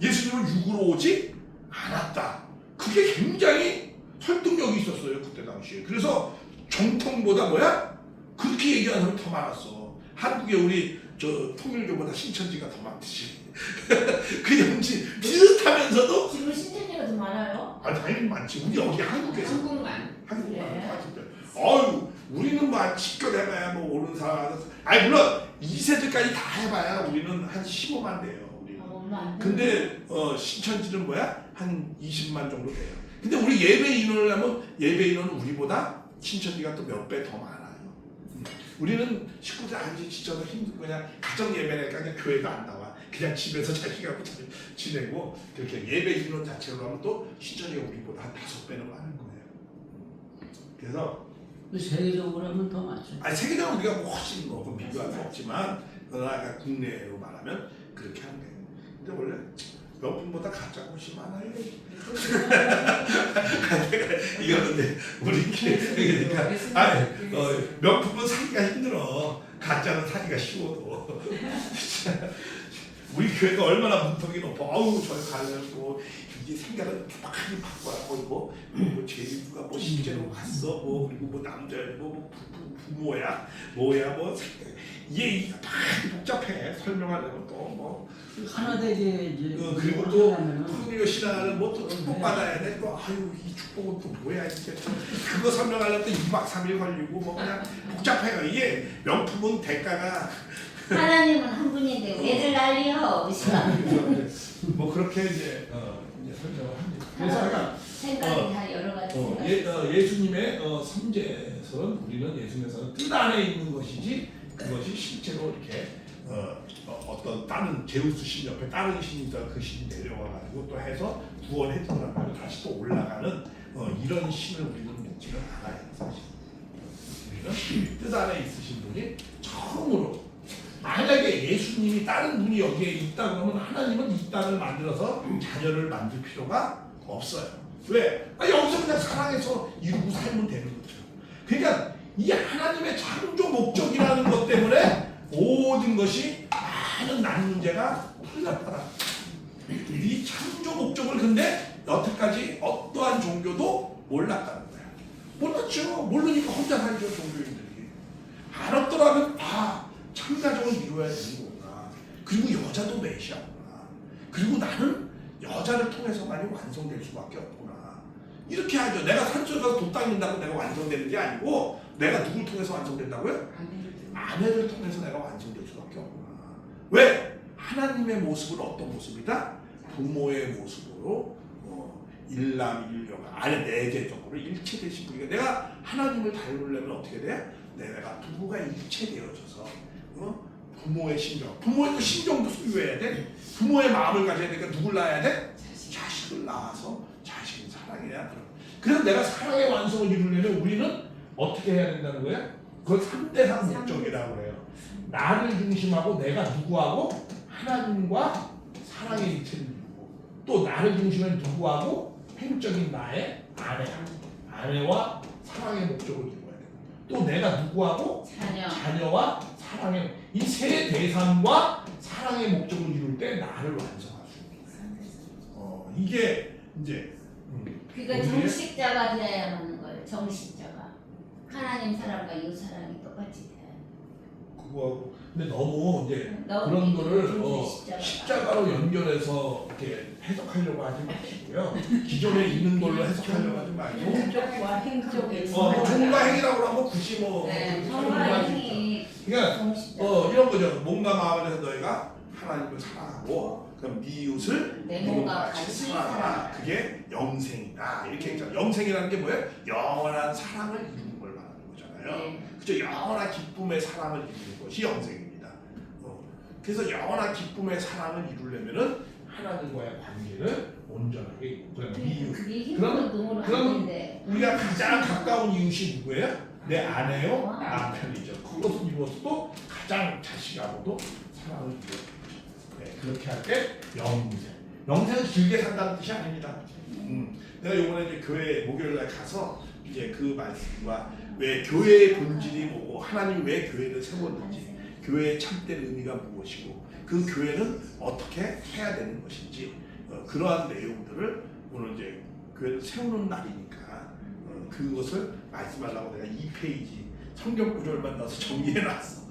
예수님은 육으로 오지 않았다. 그게 굉장히 설득력이 있었어요 그때 당시에. 그래서 정통보다 뭐야? 그렇게 얘기하는 사람이 더 많았어. 한국에 우리 저 통일교보다 신천지가 더 많듯이. 그 영지 비슷하면서도 지금 신천지가 더 많아요? 아 당연히 많지. 우리 여기 한국에서 한국만. 한국만 네. 많을 때. 어유 우리는 뭐 직결 해봐야 뭐 오는 사람. 아니 물론 2세들까지 다 해봐야 우리는 한 15만 돼요. 우리는. 얼마 안 돼. 근데 신천지는 뭐야? 한 20만 정도 돼요. 근데 우리 예배 인원을 하면 예배 인원은 우리보다 신천지가 또 몇 배 더 많아요. 우리는 식구들 아주 진짜 힘들고 그냥 가정 예배니까 그냥 교회도 안 나와. 그냥 집에서 자기하고 지내고 그렇게 예배 인원 자체로 하면 또 신천지가 우리보다 한 5배는 많은 거예요. 그래서 세계적으로 하면 더 많죠. 아니 세계적으로 우리가 뭐 훨씬 뭐 비교할 수 없지만 그러나 국내로 말하면 그렇게 하는 거예요. 근데 원래 명품보다 가짜가 훨씬 많아요. 이거 근데 우리끼리 그러니까 아니 명품은 사기가 힘들어. 가짜는 사기가 쉬워도. 우리 교회가 얼마나 문턱이 높아. 아우 저희 가려고 이게 생각을 많이 바꿔야 뭐 제주가 뭐 실제로 갔어 뭐 그리고 뭐 남자 뭐 부모야 뭐야 뭐 이게 많이 복잡해. 설명하려면 또 뭐 하나 되게 이제 그리고 또 통일교 신앙을 뭐또 축복 받아야 돼. 또 아유 이 축복은 또 뭐야 이게 그거 설명하려면 또 2박 3일 걸리고 뭐 그냥 복잡해요. 이게 명품은 대가가 하나님은 한 분인데 왜들 난리요? 뭐 그렇게 이제 설명을 합니다. 그래서 약간 생각이 다 여러 가지 생각이 예수님의 선제설은 우리는 예수님에서는 뜻 안에 있는 것이지 그것이 실제로 이렇게 어떤 다른 제우스 신 옆에 다른 신이 있다 그 신이 내려와가지고 또 해서 구원해 주라고 다시 또 올라가는 이런 신을 우리는 믿지는 않아요. 사실 우리는 뜻 안에 있으신 분이 처음으로 만약에 예수님이 다른 분이 여기에 있다 그러면 하나님은 이 땅을 만들어서 자녀를 만들 필요가 없어요. 왜? 여기서 그냥 사랑해서 이루고 살면 되는 거죠. 그러니까 이 하나님의 창조 목적이라는 것 때문에 모든 것이 많은 난 문제가 풀렸더라. 이 창조 목적을 근데 여태까지 어떠한 종교도 몰랐다는 거야. 몰랐죠. 모르니까 혼자 살죠 종교인들이. 알았더라면 창자적으로 이루어야 되는 거구나. 그리고 여자도 메시아구나. 그리고 나는 여자를 통해서만이 완성될 수밖에 없구나. 이렇게 하죠. 내가 산속에 가서 돛 닦는다고 내가 완성되는 게 아니고 내가 누굴 통해서 완성된다고요? 아내를 통해서 내가 완성될 수밖에 없구나. 왜? 하나님의 모습은 어떤 모습이다? 부모의 모습으로 일남일녀가 아니 내재적으로 일체되신 분이니까 내가 하나님을 닮으려면 어떻게 돼? 내가 부부가 일체되어져서 부모의 심정, 부모의 심정도 소유해야 돼. 부모의 마음을 가져야 되니까 누굴 낳아야 돼? 자식을 낳아서 자식을 사랑해야 돼. 그래서 내가 사랑의 완성을 이루려면 우리는 어떻게 해야 된다는 거야? 그걸 3대3 목적이라고 해요. 나를 중심하고 내가 누구하고 하나님과 사랑의 일체를 이루고 또 나를 중심한 누구하고 횡적인 나의 아내와 사랑의 목적을 이루어야 돼요. 또 내가 누구하고 자녀. 자녀와 사랑의 이 세 대상과 사랑의 목적을 이룰 때 나를 완성할 수 있는 거예요. 이게 이제 그러니까 우리의- 정식자가 되어야 하는 거예요. 정식자가 하나님 사랑과 이웃 사랑이 똑같이 돼요. 그거하고 근데 너무 이제 너무 그런 거를 십자가가. 십자가로 연결해서 이렇게 해석하려고 하지 마시고요. 기존에 있는 걸로 해석하려고 하지 말고 행적과 행적의 종과 행위라고 하면 굳이 뭐 네, 그렇게 정말 설명하지 행위 그러니까 정식자가. 이런 거죠. 몸과 마음에서 너희가 하나님을 사랑하고 그럼 네 이웃을 내 몸과 같이 사랑하라. 그게 영생이다. 이렇게 했잖아요. 영생이라는 게 뭐예요? 영원한 사랑을 이루는 걸 말하는 거잖아요. 네. 그죠? 영원한 기쁨의 사랑을 이루는 것이 영생입니다. 그래서 영원한 기쁨의 사랑을 이루려면은 하나님과의 관계를 온전하게 있고 그다음에 네 이웃. 그게 그럼- 힘으로 눈으로 그럼 안 된대. 우리가 가장 가까운 이웃이 누구예요? 내 아내요, 와. 남편이죠. 그것을 이루어서도 가장 자식하고도 사랑을 이루는 거죠. 네, 그렇게 할 때 영생은 길게 산다는 뜻이 아닙니다. 내가 이번에 이제 교회 목요일날 가서 이제 그 말씀과 왜 교회의 본질이 뭐고 하나님이 왜 교회를 세웠는지 교회의 참된 의미가 무엇이고 그 교회는 어떻게 해야 되는 것인지 그러한 내용들을 오늘 이제 교회를 세우는 날이니까 그것을 말씀하려고 내가 2페이지 성경 구절만 넣어서 정리해놨어.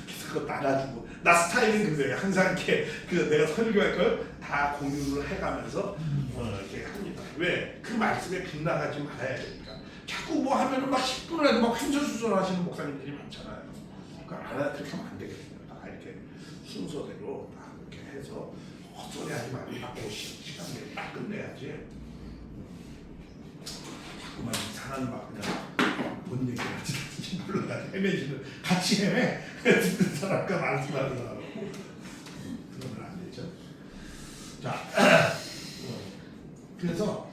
그래서 그거 나눠주고 나 스타일은 그거예요. 항상 이렇게 내가 설교할 걸 다 공유를 해가면서 이렇게 합니다. 왜? 그 말씀에 빗나가지 말아야 되니까. 자꾸 뭐 하면은 막 10분을 해도 막 횡설수설 하시는 목사님들이 많잖아요. 그러니까 그렇게 하면 안 되겠습니다. 다 이렇게 순서대로 다 이렇게 해서 헛소리 하지 말고 딱 시간 내에 딱 끝내야지. 자꾸만 이상한 막 그냥 뭔 얘기를 하지 몰라 헤매지는 같이 헤매 듣는 사람과 말씀하는 사람 그러면 안 되죠. 자 그래서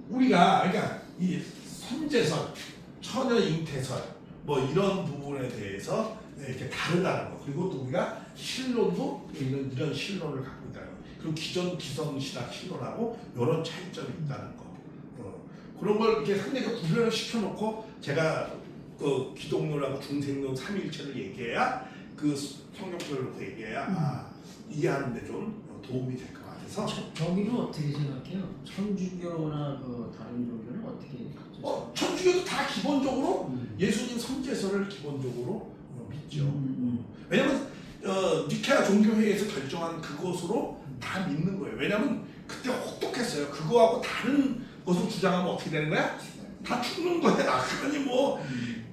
우리가 그러니까 이 선제설, 처녀 잉태설 뭐 이런 부분에 대해서 이렇게 다르다는 거 그리고 또 우리가 신론도 이런 신론을 갖고 있다는 거 그리고 기존 기성 신학 신론하고 이런 차이점이 있다는 거 그런 걸 이렇게 상대가 구별을 시켜놓고 제가 그 기독론하고 중생론 삼위일체를 얘기해야 그 성경표를 놓고 얘기해야 이해하는데 좀 도움이 될 것 같아서 저기는 어떻게 생각해요? 천주교나 그 다른 종교는 어떻게? 천주교도 다 기본적으로 예수님 선제설을 기본적으로 믿죠. 왜냐면 니케아 종교회의에서 결정한 그것으로 다 믿는 거예요. 왜냐면 그때 혹독했어요. 그거하고 다른 것을 주장하면 어떻게 되는 거야? 다 죽는 거야. 그러니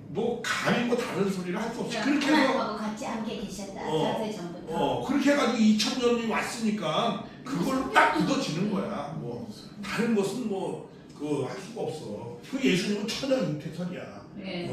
뭐 감히 뭐 다른 소리를 할 수 없이 그렇게 해서 하나님하고 같이 함께 계셨다. 자세 전부터. 그렇게 해가지고 2000년이 왔으니까 그걸로 딱 굳어지는 거야. 뭐 다른 것은 뭐 그 할 수가 없어. 그 예수님은 천연 잉태설이야. 네.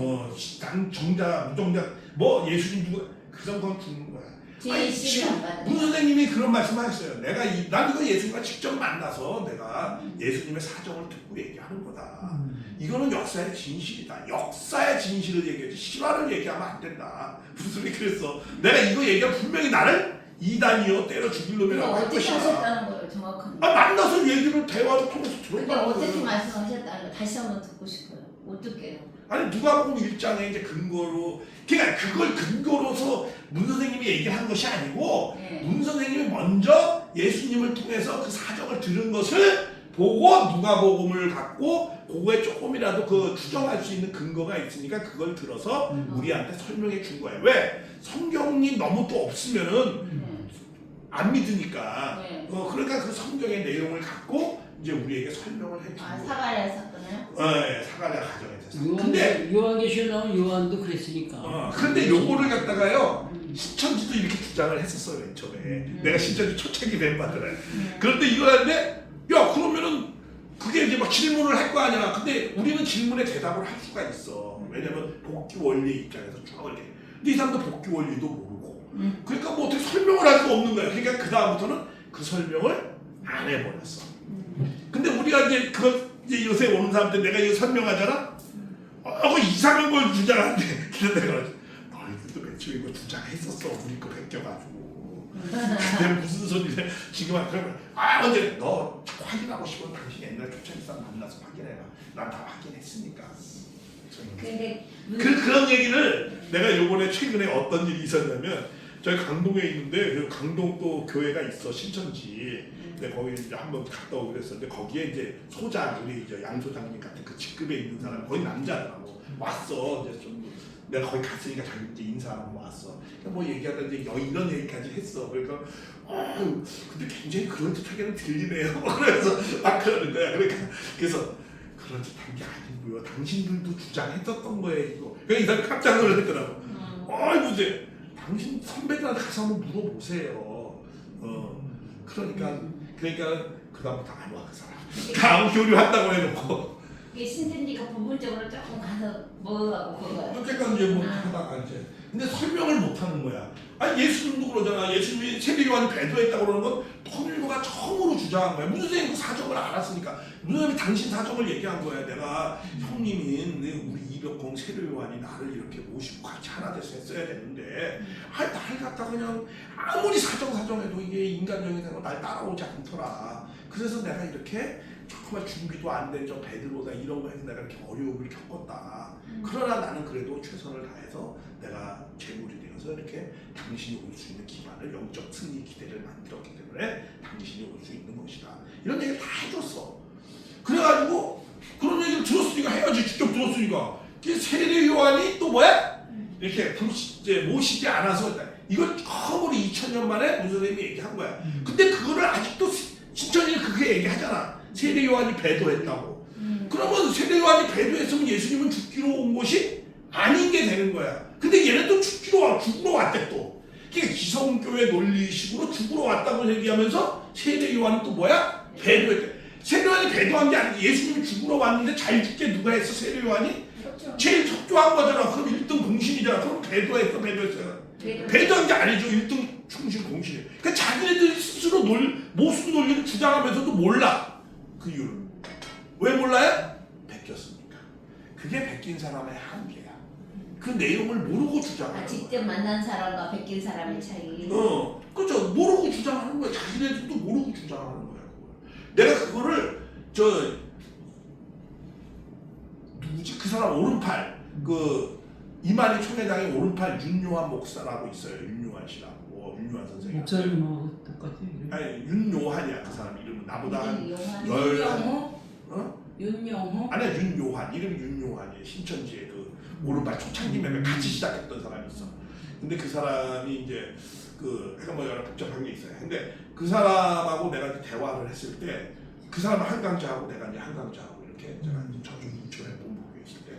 정자 무정자 뭐 예수님 누구 그 정도는 죽는 거야. 제시를 안 받는. 문 선생님이 그런 말씀하셨어요. 난 이거 예수님과 직접 만나서 내가 예수님의 사정을 듣고 얘기하는 거다. 이거는 역사의 진실이다. 역사의 진실을 얘기하지 실화를 얘기하면 안 된다. 무슨 소리 그랬어? 내가 이거 얘기하면 분명히 나를 이단이요 때려 죽일 놈이라고 할 어떻게 것이다. 하셨다는 거예요, 정확한. 만나서 얘기를 대화를 통해서 근데 들어가는 어떻게 거예요. 말씀하셨다는 거 다시 한번 듣고 싶어요. 어떻게요? 아니 누가복음 1장에 이제 근거로 그러니까 그걸 근거로서 문 선생님이 얘기를 한 것이 아니고 네. 문 선생님이 먼저 예수님을 통해서 그 사정을 들은 것을 보고 누가복음을 갖고 그거에 조금이라도 그 추정할 수 있는 근거가 있으니까 그걸 들어서 우리한테 설명해 준 거예요. 왜? 성경이 너무 또 없으면은 안 믿으니까. 네. 그러니까 그 성경의 내용을 갖고 이제 우리에게 설명을 해준 거예요. 사가랴 사건을요? 네, 사가랴 가정에서. 근데 요한계시록 나오면 요한도 그랬으니까. 근데 요거를 갖다가요 신천지도 이렇게 주장을 했었어요 맨 처음에. 내가 신천지 초창기 멤버들은. 그런데 이걸 하는데 야 그러면은 그게 이제 막 질문을 할 거 아니야. 근데 우리는 질문에 대답을 할 수가 있어. 왜냐면 복귀 원리 입장에서 쭉 이렇게. 근데 이 사람도 복귀 원리도 모르고. 그러니까 뭐 어떻게 설명을 할 수 없는 거야. 그러니까 그 다음부터는 그 설명을 안 해버렸어. 근데 우리가 이제 그거 이제 요새 오는 사람들 내가 이거 설명하잖아. 그 이상한 걸 주장하는데 그래서 내가 너희들도 맨 처음에 이거 주장했었어. 우리 거 베껴가지고. 근데 무슨 소리래? 지금 그러면 언제 너 확인하고 싶으면 당신 옛날 초창기 사람 만나서 확인해라. 난 다 확인했으니까. 근데 그런 얘기를 내가 요번에 최근에 어떤 일이 있었냐면 저희 강동에 있는데 그 강동 또 교회가 있어 신천지. 근데 거기 이제 한번 갔다 오기로 했었는데 거기에 이제 소장 우리 이제 양 소장님 같은 그 직급에 있는 사람 거의 남자더라고 왔어. 이제 좀 내가 거기 갔으니까 자기 이제 인사하고 왔어. 그러니까 뭐 얘기하다 이제 이런 얘기까지 했어. 그러니까 근데 굉장히 그런 듯하게는 들리네요. 그래서 막 그러는 거야. 그러니까 그래서 그런 듯한 게 아니고요. 당신들도 주장했었던 거예요. 이거. 그러니까 이 사람 깜짝 놀랐더라고. 이제 당신 선배들한테 가서 한번 물어보세요. 그러니까 그다음부터 안 와 그 사람. 다음 교류한다고 해놓고. 이게 신천지가 부분적으로 조금 가서 뭐하고 그거야. 그러니까 이제 뭐 하다가 이제 근데 설명을 못 하는 거야. 아니 예수님도 그러잖아. 예수님이 세례요한이 배도했다고 그러는 건 통일부가 처음으로 주장한 거야. 문선생님 그 사정을 알았으니까 문선생님이 당신 사정을 얘기한 거야. 내가 형님인 우리 이벽공 세례요한이 나를 이렇게 모시고 같이 하나 돼서 했어야 되는데 날 갖다가 그냥 아무리 사정해도 이게 인간적인 생각 날 따라오지 않더라. 그래서 내가 이렇게 정말 준비도 안 된 저 베드로다 이런 거에서 내가 이렇게 어려움을 겪었다. 그러나 나는 그래도 최선을 다해서 내가 제물이 되어서 이렇게 당신이 올 수 있는 기반을 영적 승리 기대를 만들었기 때문에 당신이 올 수 있는 것이다. 이런 얘기를 다 해줬어. 그래가지고 그런 얘기를 들었으니까 해야지. 직접 들었으니까. 세례 요한이 또 뭐야? 이렇게 이제 모시지 않아서 이걸 처음으로 2000년 만에 문 선생님이 얘기한 거야. 근데 그거를 아직도 신천지는 그렇게 얘기하잖아. 세례 요한이 배도했다고. 그러면 세례 요한이 배도했으면 예수님은 죽기로 온 것이 아닌 게 되는 거야. 근데 얘는 또 죽으러 왔대 또. 그러니까 기성교회 논리식으로 죽으러 왔다고 얘기하면서 세례 요한은 또 뭐야? 배도했대. 세례 요한이 배도한 게 아니지. 예수님이 죽으러 왔는데 잘 죽게 누가 했어? 세례 요한이? 제일 협조한 거잖아. 그럼 1등 공신이잖아. 그럼 배도했어. 배도한 게 아니죠. 1등 충신 공신이. 그러니까 자기네들 스스로 모순 논리를 주장하면서도 몰라. 그 이유를. 왜 몰라요? 베꼈으니까. 그게 베낀 사람의 한계야. 그 내용을 모르고 주장하는 거야. 직접 만난 사람과 베낀 사람의 차이. 그렇죠. 모르고 주장하는 거야. 자기네들도 모르고 주장하는 거야. 내가 그거를 누구지? 그 사람 오른팔 이만희 총회장의 오른팔 윤요한 목사라고 있어요. 윤요한 씨라고. 윤요한 선생님. 목사님하고 똑같아. 아니 윤요한이야. 그 사람 이름은 나보다 한 윤영호? 어? 윤영호? 아니야 윤요한. 이름이 윤요한이에요. 신천지의 그 오른팔 초창기 매매 같이 시작했던 사람이 있어. 근데 그 사람이 이제 약간 뭐 여러 복잡한 게 있어요. 근데 그 사람하고 내가 이제 대화를 했을 때 그 사람은 한강자하고 내가 이제 한강자하고 이렇게 제가 저쪽 인천에 본부에 있을 때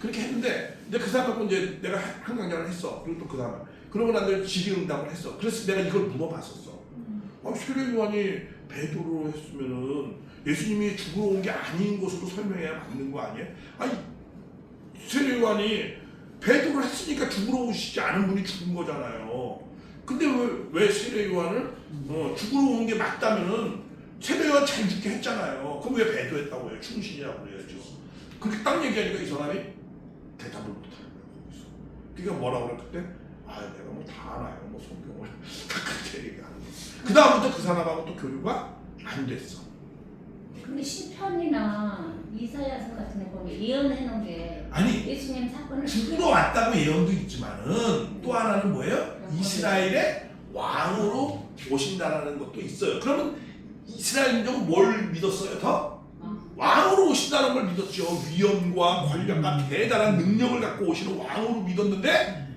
그렇게 했는데 근데 그 사람하고 이제 내가 한강자를 했어. 그리고 또 그 사람 그러고 난 다음에 질의응답을 했어. 그래서 내가 이걸 물어봤었어. 세례 요한이 배도로 했으면은 예수님이 죽으러 온 게 아닌 것으로 설명해야 맞는 거 아니에요? 아니 세례 요한이 배도를 했으니까 죽으러 오시지 않은 분이 죽은 거잖아요. 근데 왜 세례 요한을 죽으러 온 게 맞다면은 세례 요한 잘 죽게 했잖아요. 그럼 왜 배도했다고 해요? 충신이라고 그래야죠. 그렇게 딱 얘기하니까 이 사람이 대답을 못하는 거예요. 그러니까 뭐라고 그래 그때? 내가 뭐 다 알아요. 뭐 성경을 그렇게 얘기하는 거. 그 다음부터 그 사람하고 또 교류가 안 됐어. 근데 시편이나 이사야서 같은 데 보면 예언해 놓은 게 아니 예수님 사건을 죽으러 왔다고 예언도 있지만은 또 하나는 뭐예요? 이스라엘의 왕으로 오신다라는 것도 있어요. 그러면 이스라엘 민족은 뭘 믿었어요? 더? 왕으로 오신다는 걸 믿었죠. 위엄과 권력과 대단한 능력을 갖고 오시는 왕으로 믿었는데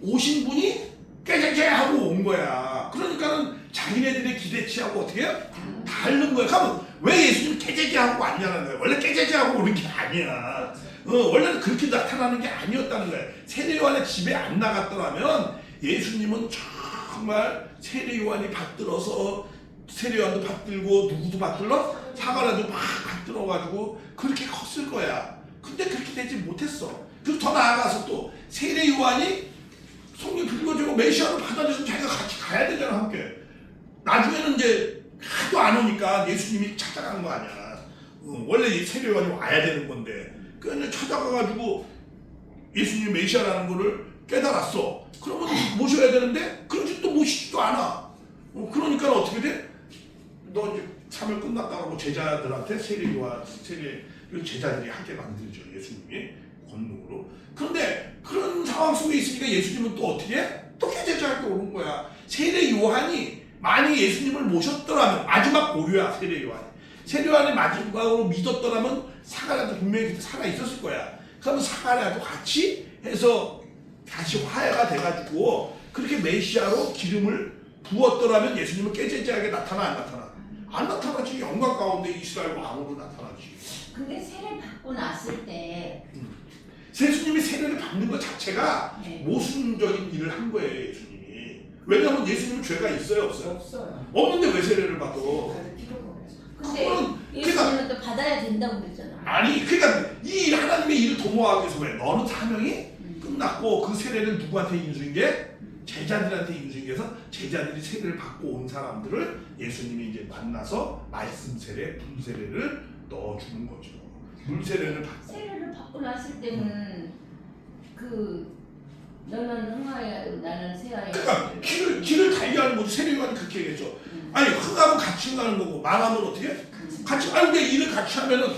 오신 분이 깨재재 하고 온 거야. 그러니까는 자기네들의 기대치하고 어떻게 해요? 다른 거야. 그러면 왜 예수님이 깨재재 하고 왔냐는 거야. 원래 깨재재 하고 오는 게 아니야. 원래는 그렇게 나타나는 게 아니었다는 거야. 세례 요한의 집에 안 나갔더라면 예수님은 정말 세례 요한이 받들어서 세례 요한도 받들고 누구도 받들러? 사과라도 막 받들어가지고 그렇게 컸을 거야. 근데 그렇게 되지 못했어. 그리고 더 나아가서 또 세례 요한이 성령 불거지고 메시아를 받아들여서 자기가 같이 가야 되잖아 함께. 나중에는 이제 하도 안 오니까 예수님이 찾아간 거 아니야. 원래 세례 요한이 와야 되는 건데 그냥 찾아가가지고 예수님이 메시아라는 거를 깨달았어. 그러면 모셔야 되는데 그러지도 모시지도 않아. 그러니까 어떻게 돼? 너 이제 3일 끝났다고 제자들한테 세례를 제자들이 하게 만들죠. 예수님이 권능으로. 그런데 그런 상황 속에 있으니까 예수님은 또 어떻게 해? 또 제자에게 오는 거야. 세례 요한이 만약 예수님을 모셨더라면 마지막 보류야 세례 요한이. 세례 요한이 마지막으로 믿었더라면 사가랴도 분명히 살아 있었을 거야. 그러면 사가랴도 같이 해서 다시 화해가 돼가지고 그렇게 메시아로 기름을 부었더라면 예수님은 깨제자에게 나타나 안 나타나? 안 나타나지. 영광 가운데 이스라엘 왕으로 나타나지. 근데 세례 받고 났을 때 예수님이 세례를 받는 것 자체가 네. 모순적인 일을 한 거예요. 예수님이. 왜냐하면 예수님은 죄가 있어요 없어요? 없어요. 없는데 왜 세례를 받아? 받을 필요가 없어. 근데 그거는 예수님은 또 받아야 된다고 그랬잖아. 아니 그러니까 이 하나님의 일을 도모하기 위해서 왜 너는 사명이 끝났고 그 세례를 누구한테 인수인 게 제자들한테 인수인 게서 제자들이 세례를 받고 온 사람들을 예수님이 이제 만나서 말씀 세례, 불 세례를 넣어주는 거죠. 물 세례를 받고. 세례를 받고 났을 때는 그 너는 흥하여 나는 새하여. 그러니까 길을 달리하는 거지. 세례요한이 그렇게 얘기했죠. 아니 흥하면 같이 흥하는 거고 망하면 어떻게? 같이. 아니 근데 일을 같이 하면은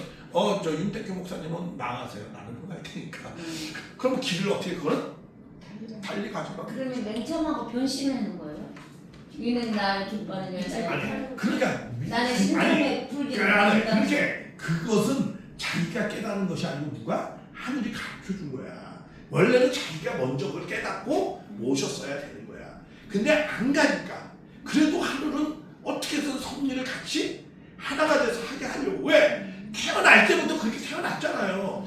저 윤택규 목사님은 망하세요. 나는 흥할 테니까. 그럼 길을 어떻게 그거는 달리 가져가. 그러면 맨 처음하고 변신하는 거예요? 이는 날 기뻐하는 여자. 아니 그러니까 나는 심장에 불길을 아니 받는다. 그렇게 그것은 자기가 깨닫는 것이 아니고 누가 하늘이 가르쳐 준 거야. 원래는 자기가 먼저 그걸 깨닫고 모셨어야 되는 거야. 근데 안 가니까 그래도 하늘은 어떻게든 섭리를 같이 하나가 돼서 하게 하려고. 왜? 태어날 때부터 그렇게 태어났잖아요.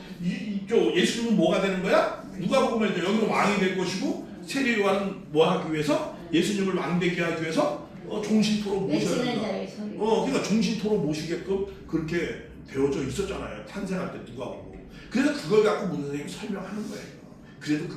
예수님은 뭐가 되는 거야? 누가 보면 여기는 왕이 될 것이고 세례 요한은 뭐 하기 위해서? 예수님을 왕되게 하기 위해서 종신토로 모셔야 내치는 된다. 자의 소리. 그러니까 종신토로 모시게끔 그렇게 되어져 있었잖아요. 탄생할 때 누가 보고. 그래서 그걸 갖고 문 선생님이 설명하는 거예요. 그래도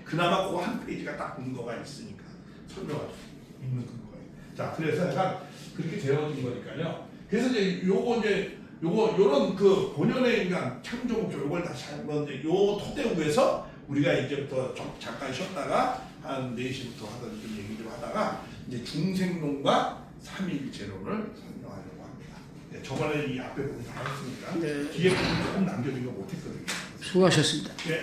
그나마 그 한 페이지가 딱 근거가 있으니까 설명할 수 있는 근거예요. 자, 그래서 약간 그렇게 되어진 거니까요. 그래서 이제 요런 그 본연의 인간 창조 목적 요걸 다시 한번 이제 요 토대 위에서 우리가 이제부터 잠깐 쉬었다가 한 4시부터 하던 좀 얘기 좀 하다가 이제 중생론과 삼위일체론을 설명하려고 합니다. 네, 저번에 이 앞에 부분 다 했으니까 뒤에 부분 조금 남겨진 거 못했거든요. 수고하셨습니다. 네.